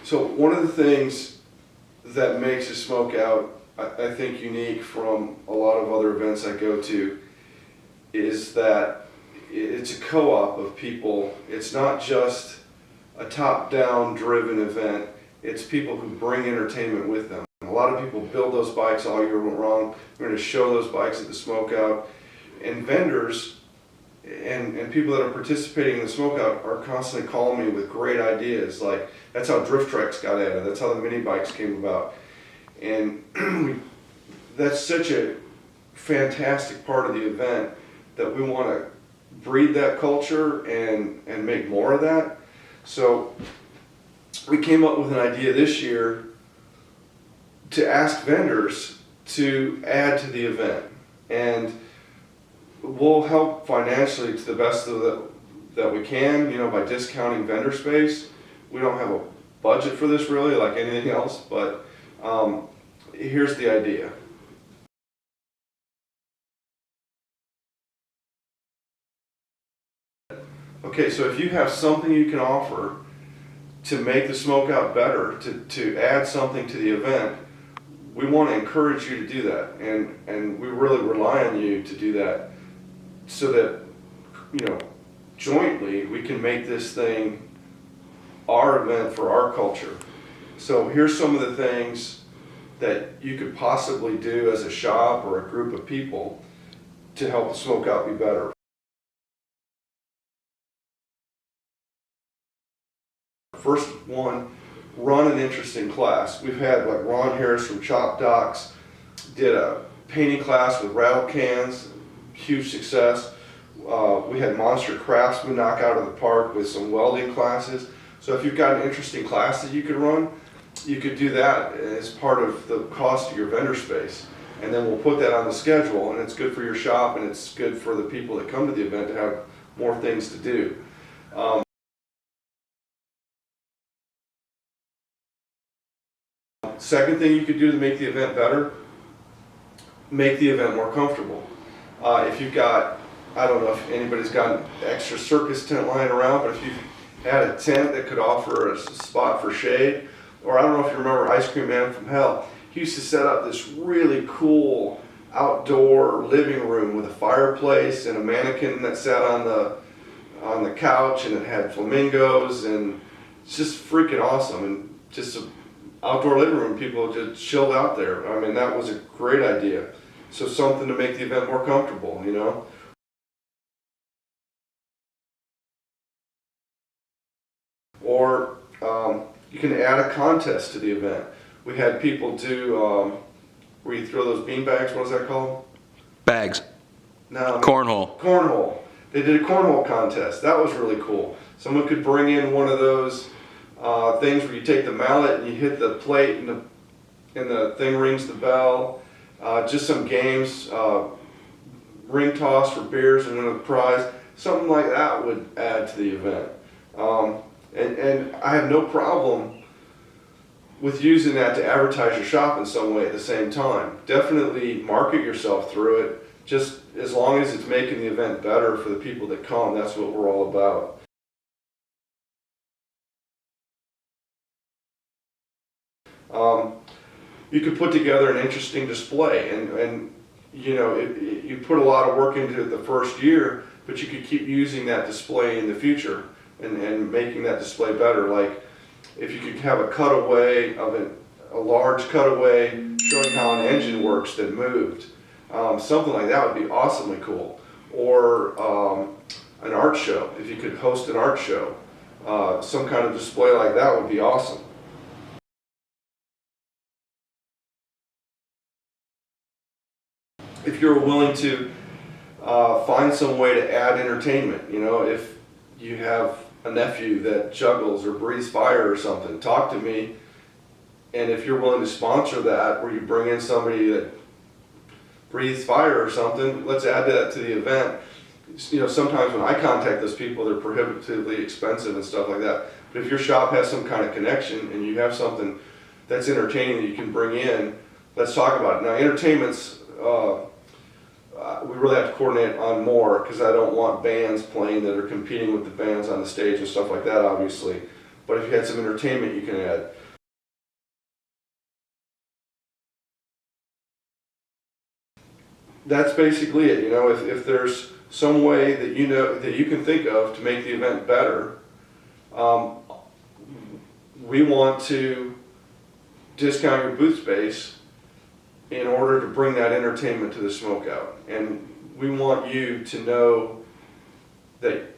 So one of the things that makes a smokeout, I think, unique from a lot of other events I go to is that it's a co-op of people. It's not just a top-down driven event. It's people who bring entertainment with them. A lot of people build those bikes all year long. We're going to show those bikes at the smokeout. And vendors and people that are participating in the smokeout are constantly calling me with great ideas. Like, that's how Drift Treks got added. That's how the mini bikes came about. And that's such a fantastic part of the event that we want to breed that culture and make more of that. So we came up with an idea this year to ask vendors to add to the event. And we'll help financially to the best of that we can, by discounting vendor space. We don't have a budget for this really, like anything else, but here's the idea. Okay, so if you have something you can offer to make the smokeout better, to add something to the event, we want to encourage you to do that, and we really rely on you to do that, so that jointly we can make this thing our event for our culture. So here's some of the things that you could possibly do as a shop or a group of people to help the smokeout be better. First one, run an interesting class. We've had like Ron Harris from Chop Docs did a painting class with rattle cans, huge success. We had Monster Craftsman knock out of the park with some welding classes. So if you've got an interesting class that you could run, you could do that as part of the cost of your vendor space. And then we'll put that on the schedule, and it's good for your shop, and it's good for the people that come to the event to have more things to do. Second thing you could do to make the event better, make the event more comfortable. If you've got, I don't know if anybody's got an extra circus tent lying around, but if you had a tent that could offer a spot for shade, or I don't know if you remember Ice Cream Man from Hell, he used to set up this really cool outdoor living room with a fireplace and a mannequin that sat on the couch, and it had flamingos, and it's just freaking awesome, and just a outdoor living room, people just chilled out there. I mean, that was a great idea. So something to make the event more comfortable, Or you can add a contest to the event. We had people do, where you throw those bean bags, what is that called? Bags. No. Cornhole. Cornhole. They did a cornhole contest. That was really cool. Someone could bring in one of those things where you take the mallet and you hit the plate and the thing rings the bell. Just some games, ring toss for beers and win a prize. Something like that would add to the event. And I have no problem with using that to advertise your shop in some way at the same time. Definitely market yourself through it, just as long as it's making the event better for the people that come. That's what we're all about. You could put together an interesting display, and you put a lot of work into it the first year, but you could keep using that display in the future and making that display better. Like if you could have a cutaway of a large cutaway showing how an engine works that moved, something like that would be awesomely cool. Or an art show, if you could host an art show, some kind of display like that would be awesome. If you're willing to find some way to add entertainment, if you have a nephew that juggles or breathes fire or something, talk to me. And if you're willing to sponsor that, where you bring in somebody that breathes fire or something, let's add that to the event. Sometimes when I contact those people, they're prohibitively expensive and stuff like that. But if your shop has some kind of connection and you have something that's entertaining that you can bring in, let's talk about it. Now, entertainment's we really have to coordinate on more, because I don't want bands playing that are competing with the bands on the stage and stuff like that, obviously. But if you had some entertainment you can add. that's basically it. You know, if there's some way that you know that you can think of to make the event better, we want to discount your booth space in order to bring that entertainment to the smokeout. And we want you to know that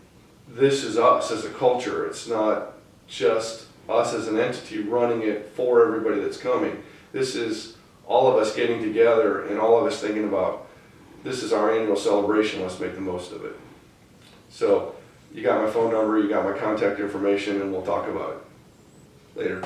this is us as a culture. It's not just us as an entity running it for everybody that's coming. This is all of us getting together and all of us thinking about, this is our annual celebration, let's make the most of it. So you got my phone number, you got my contact information, and we'll talk about it later.